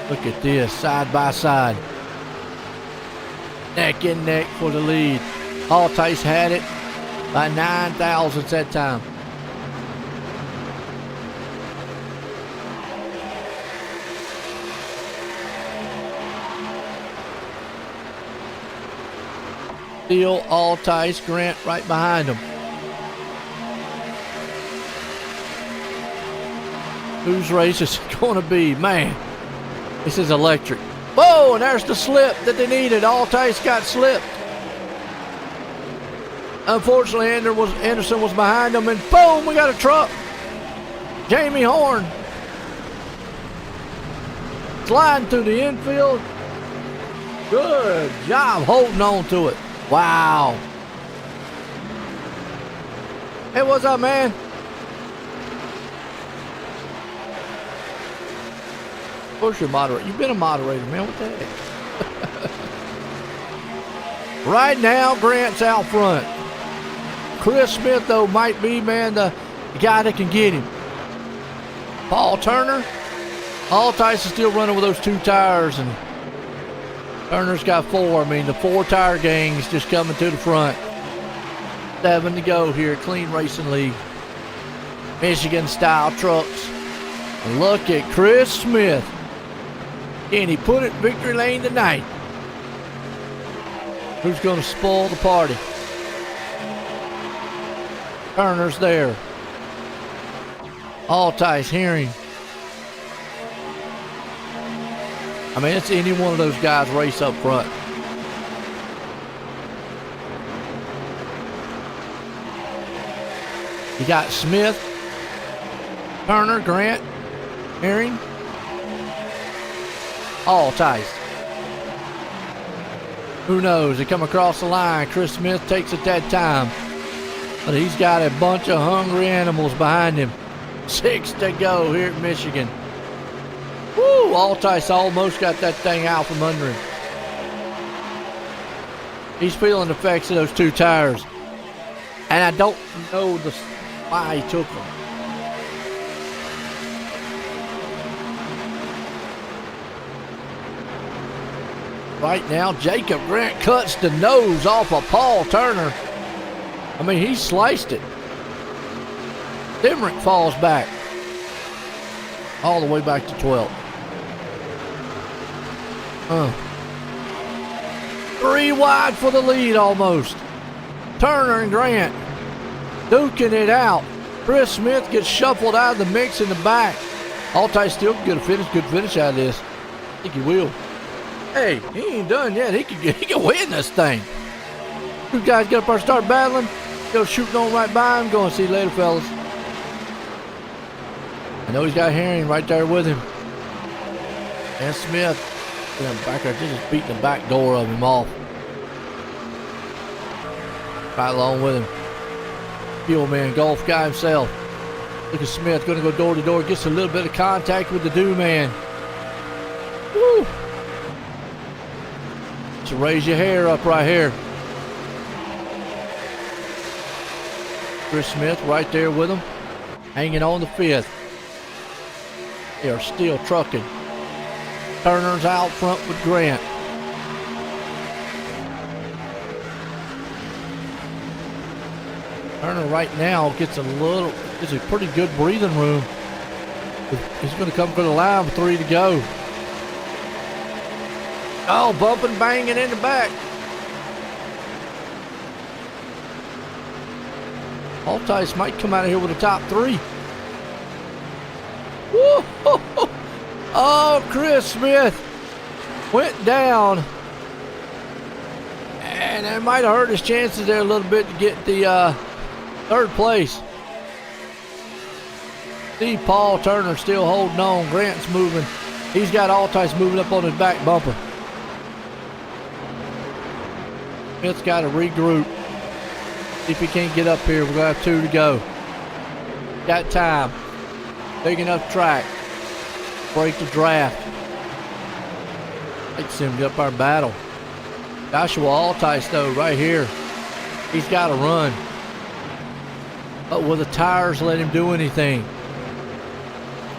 Look at this, side by side. Neck and neck for the lead. Altice had it by 9 thousandths that time. Still Altice, Grant right behind him. Whose race is it going to be? Man, this is electric. Whoa, and there's the slip that they needed. Altice got slipped. Unfortunately, Anderson was behind them, and boom, we got a truck. Jamie Horn sliding through the infield. Good job holding on to it. Wow. Hey, what's up, man? Of course you're a moderator. You've been a moderator, man. What the heck? Right now, Grant's out front. Chris Smith, though, might be, man, the guy that can get him. Paul Turner, Altice is still running with those 2 tires, and Turner's got 4. I mean, the 4-tire gang is just coming to the front. 7 to go here, Clean Racing League. Michigan-style trucks. And look at Chris Smith. Can he put it in victory lane tonight? Who's going to spoil the party? Turner's there. Altice, Herring. I mean, it's any one of those guys race up front. You got Smith, Turner, Grant, Herring, Altice. Who knows? They come across the line. Chris Smith takes it that time. But he's got a bunch of hungry animals behind him. 6 to go here at Michigan. Woo! Altice almost got that thing out from under him. He's feeling the effects of those 2 tires. And I don't know why he took them. Right now, Jacob Grant cuts the nose off of Paul Turner. I mean, he sliced it. Dimrick falls back. All the way back to 12th. 3 wide for the lead almost. Turner and Grant duking it out. Chris Smith gets shuffled out of the mix in the back. Altice still can get a good finish out of this. I think he will. Hey, he ain't done yet. He can win this thing. 2 guys get up there and start battling. Go shooting on right by him. Go and see you later, fellas. I know he's got Herring right there with him. And Smith. Back there, just beating the back door of him off. Right along with him. Fuel man, golf guy himself. Look at Smith going to go door to door. Gets a little bit of contact with the do man. Woo! So raise your hair up right here. Chris Smith right there with him. Hanging on the 5th. They are still trucking. Turner's out front with Grant. Turner right now gets a pretty good breathing room. He's going to come for the line with 3 to go. Oh, bumping, banging in the back. Altice might come out of here with a top 3. Woo! Oh, Chris Smith went down. And that might have hurt his chances there a little bit to get the 3rd place. See Paul Turner still holding on. Grant's moving. He's got Altice moving up on his back bumper. Smith's got to regroup. See if he can't get up here. We're going to have 2 to go. Got time. Big enough track. Break the draft. Let's see him get up our battle. Joshua Altice, though, right here. He's got to run. But will the tires let him do anything?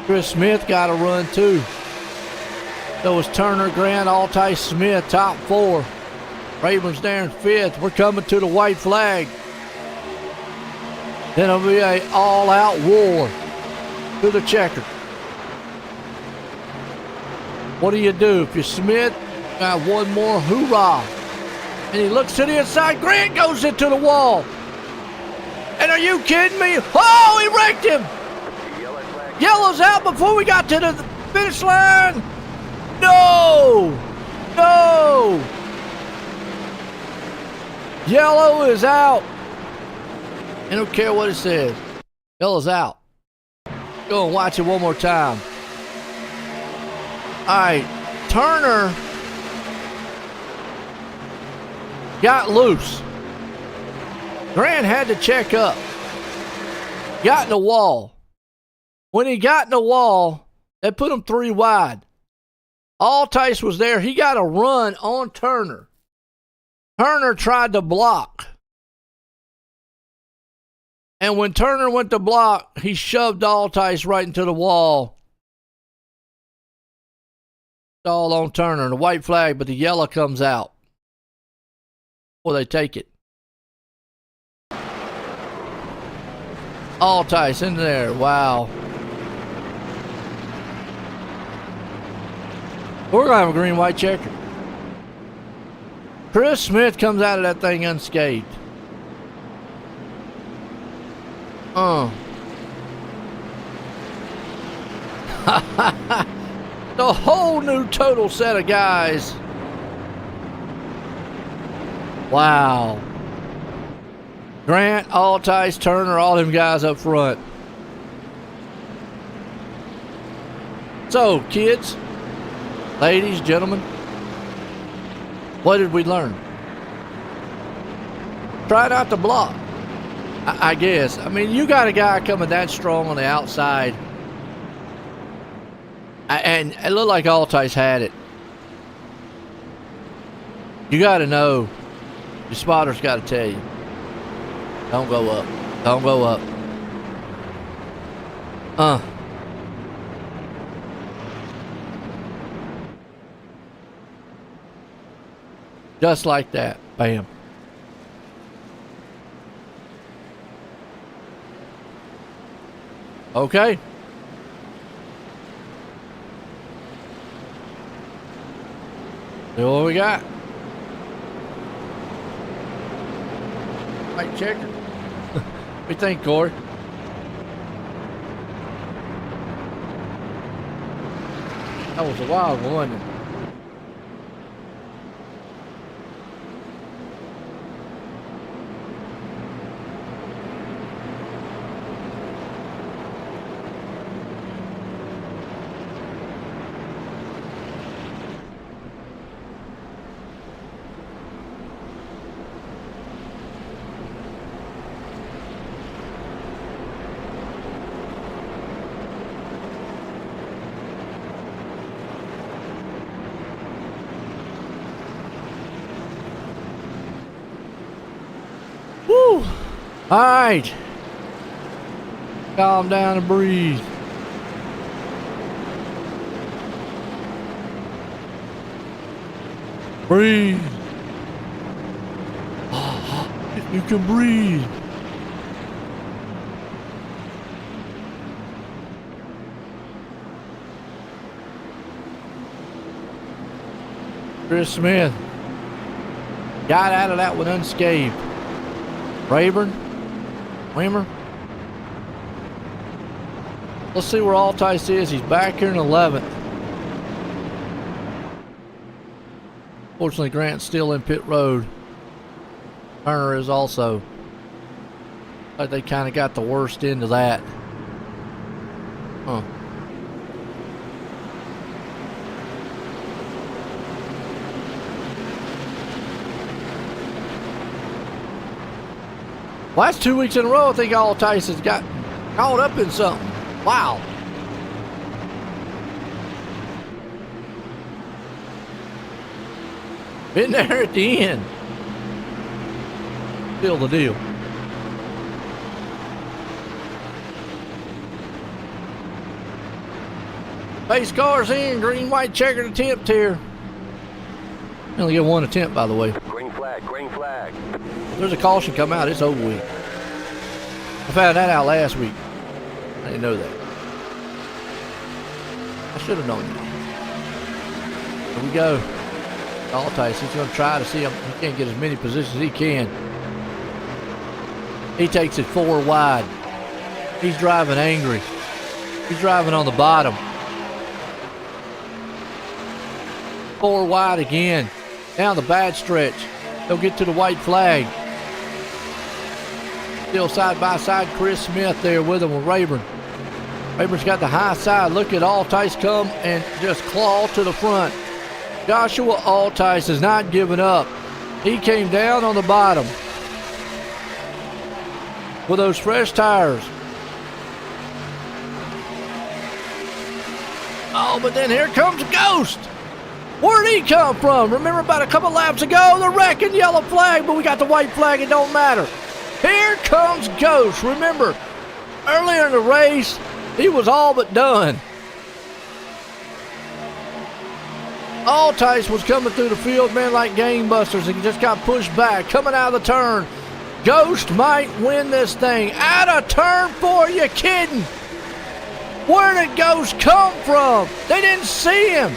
Chris Smith got to run, too. So it's Turner, Grant, Altice, Smith, top 4. Ravens there in 5th. We're coming to the white flag. Then it'll be an all-out war to the checker. What do you do? If you're Smith, got 1 more hoorah. And he looks to the inside. Grant goes into the wall. And are you kidding me? Oh, he wrecked him. Yellow's out before we got to the finish line. No. No. Yellow is out. I don't care what it says. Yellow's out. Go and watch it one more time. All right, Turner got loose. Grant had to check up. Got in the wall. When he got in the wall, they put him 3 wide. Altice was there. He got a run on Turner. Turner tried to block. And when Turner went to block, he shoved Altice right into the wall. It's all on Turner. The white flag, but the yellow comes out. Well, they take it. Altice in there. Wow. We're going to have a green-white checker. Chris Smith comes out of that thing unscathed. The whole new total set of guys. Wow. Grant, Altice, Turner, all them guys up front. So, kids, ladies, gentlemen, what did we learn? Try not to block, I guess. I mean, you got a guy coming that strong on the outside. And it looked like Altice had it. You got to know. Your spotter's got to tell you. Don't go up. Don't go up. Just like that. Bam. Okay. See what we got. White checker. What do you think, Corey? That was a wild one, wasn't it? Woo! All right. Calm down and breathe. Breathe. You can breathe. Chris Smith got out of that one unscathed. Rayburn, Weimer. Let's see where Altice is. He's back here in 11th. Fortunately, Grant's still in pit road. Turner is also. Like they kind of got the worst end of that. Huh. Last 2 weeks in a row, I think Altice has got caught up in something. Wow. Been there at the end. Still the deal. Base cars in, green, white checkered attempt here. We only get one attempt, by the way. Green flag, green flag. If there's a caution come out, it's over with. I found that out last week. I didn't know that. I should have known that. Here we go. Altice, he's going to try to see him. He can't get as many positions as he can. He takes it 4 wide. He's driving angry. He's driving on the bottom. 4 wide again. Down the bad stretch. They'll get to the white flag. Still side by side, Chris Smith there with him with Rayburn. Rayburn's got the high side. Look at Altice come and just claw to the front. Joshua Altice is not giving up. He came down on the bottom with those fresh tires. Oh, but then here comes Ghost. Where'd he come from? Remember about a couple laps ago, the wreck and yellow flag, but we got the white flag, it don't matter. Here comes Ghost. Remember, earlier in the race, he was all but done. Altice was coming through the field, man, like gangbusters, and just got pushed back. Coming out of the turn, Ghost might win this thing. Out of turn 4, you kidding? Where did Ghost come from? They didn't see him.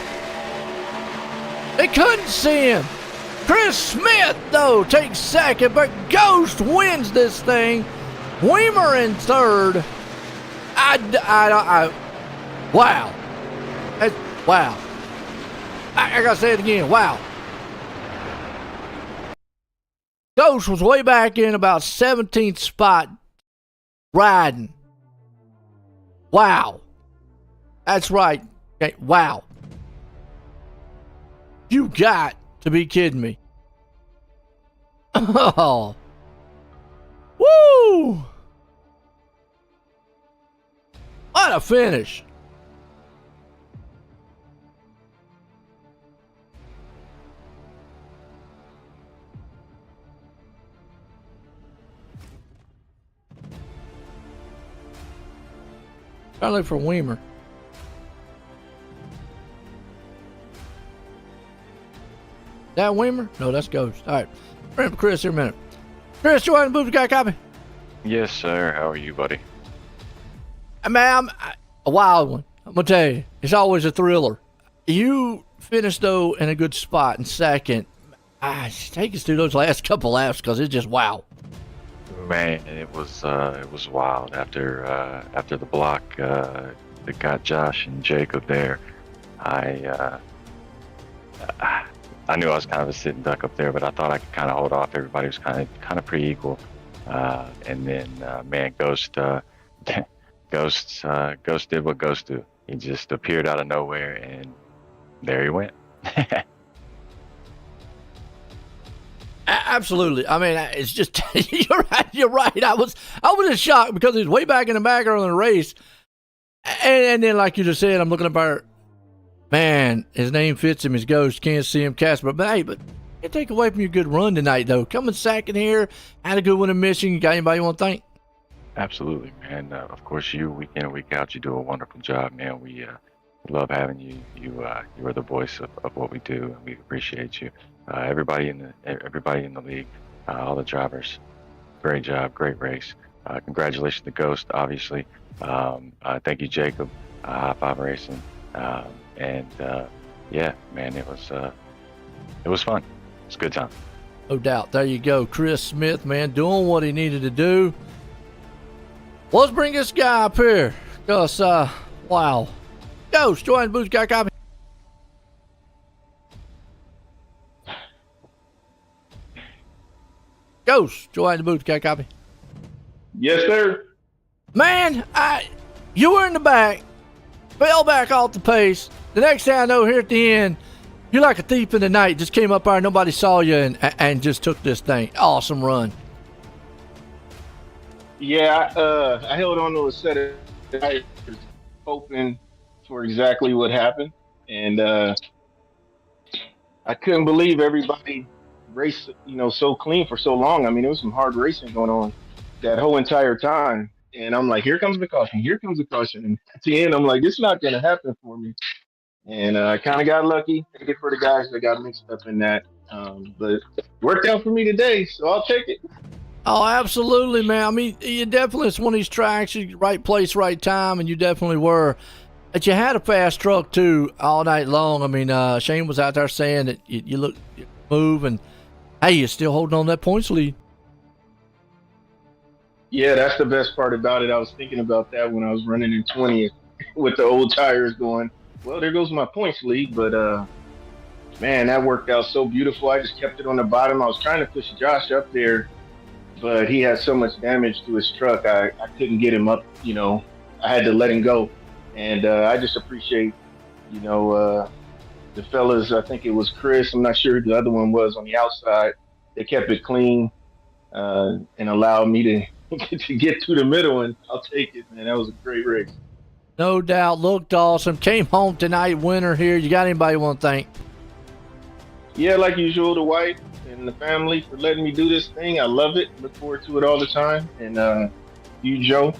They couldn't see him. Chris Smith, though, takes second, but Ghost wins this thing. Weimer in third. Wow. Wow. I gotta say it again. Wow. Ghost was way back in about 17th spot riding. Wow. That's right. Okay, wow. You got to be kidding me. Oh. Woo! What a finish. Trying to look for Weimer. That Weimer? No, that's Ghost. All right. Bring up Chris here a minute. Chris, you want to move? You got a copy? Yes, sir. How are you, buddy? Man, a wild one. I'm going to tell you. It's always a thriller. You finished, though, in a good spot in second. Take us through those last couple laps because it's just wow. Man, it was wild after the block that got Josh and Jacob there. I knew I was kind of a sitting duck up there, but I thought I could kind of hold off. Everybody was kind of pretty equal, and then man, Ghost did what Ghosts do. He just appeared out of nowhere, and there he went. Absolutely. I mean, it's just you're right. I was in shock because he was way back in the background of the race, and then like you just said, I'm looking up our man. His name fits him. His Ghost. Can't see him, Casper. But hey, can't take away from your good run tonight, though. Coming second here, had a good one in Michigan. You got anybody you want to thank? Absolutely, man. Of course, you week in and week out, you do a wonderful job, man. We love having you. You are the voice of what we do, and we appreciate you. Everybody in the league, all the drivers, great job, great race. Congratulations to Ghost, obviously. Thank you, Jacob, High Five Racing, and yeah, man, it was fun. It's a good time. No doubt. There you go, Chris Smith, man, doing what he needed to do. Well, let's bring this guy up here, cause wow, Ghost, join the booth, got a copy. Ghost, join the booth, got a copy. Yes, sir. Man, you were in the back, fell back off the pace. The next thing I know, here at the end, you're like a thief in the night. Just came up there, nobody saw you, and just took this thing. Awesome run. Yeah, I held on to a set of tires, hoping for exactly what happened, and I couldn't believe everybody raced, so clean for so long. I mean, there was some hard racing going on that whole entire time, and I'm like, here comes the caution, and at the end, I'm like, it's not going to happen for me, and I kind of got lucky. Take it for the guys that got mixed up in that, but worked out for me today, so I'll take it. Oh, absolutely, man. I mean, you definitely, it's one of these tracks, you right place, right time, and you definitely were. But you had a fast truck, too, all night long. I mean, Shane was out there saying that you look, you move, and hey, you're still holding on that points lead. Yeah, that's the best part about it. I was thinking about that when I was running in 20th with the old tires going, well, there goes my points lead. But, man, that worked out so beautiful. I just kept it on the bottom. I was trying to push Josh up there, but he had so much damage to his truck. I couldn't get him up, I had to let him go. And I just appreciate, the fellas. I think it was Chris. I'm not sure who the other one was on the outside. They kept it clean and allowed me to get to the middle, and I'll take it, man. That was a great race. No doubt. Looked awesome. Came home tonight winner here. You got anybody you want to thank? Yeah, like usual, the wife and the family for letting me do this thing. I love it. Look forward to it all the time. And you, Joe,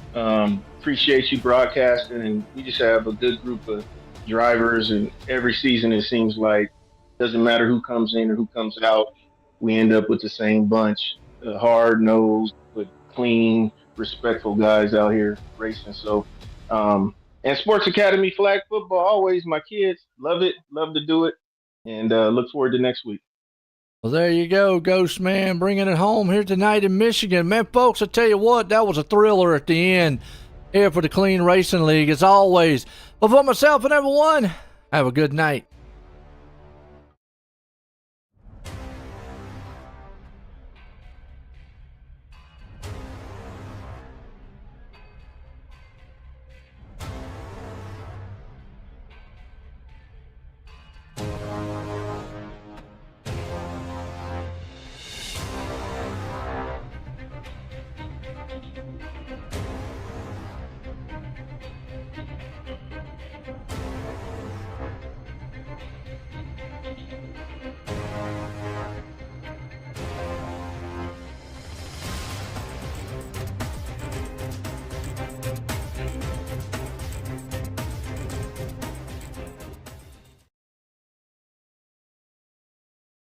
appreciate you broadcasting. And we just have a good group of drivers. And every season, it seems like doesn't matter who comes in or who comes out, we end up with the same bunch. Hard nosed, but clean, respectful guys out here racing. So, and Sports Academy flag football, always my kids love it, love to do it, and look forward to next week. Well, there you go, Ghost Man, bringing it home here tonight in Michigan. Man, folks, I tell you what, that was a thriller at the end here for the Clean Racing League, as always. But for myself and everyone, have a good night.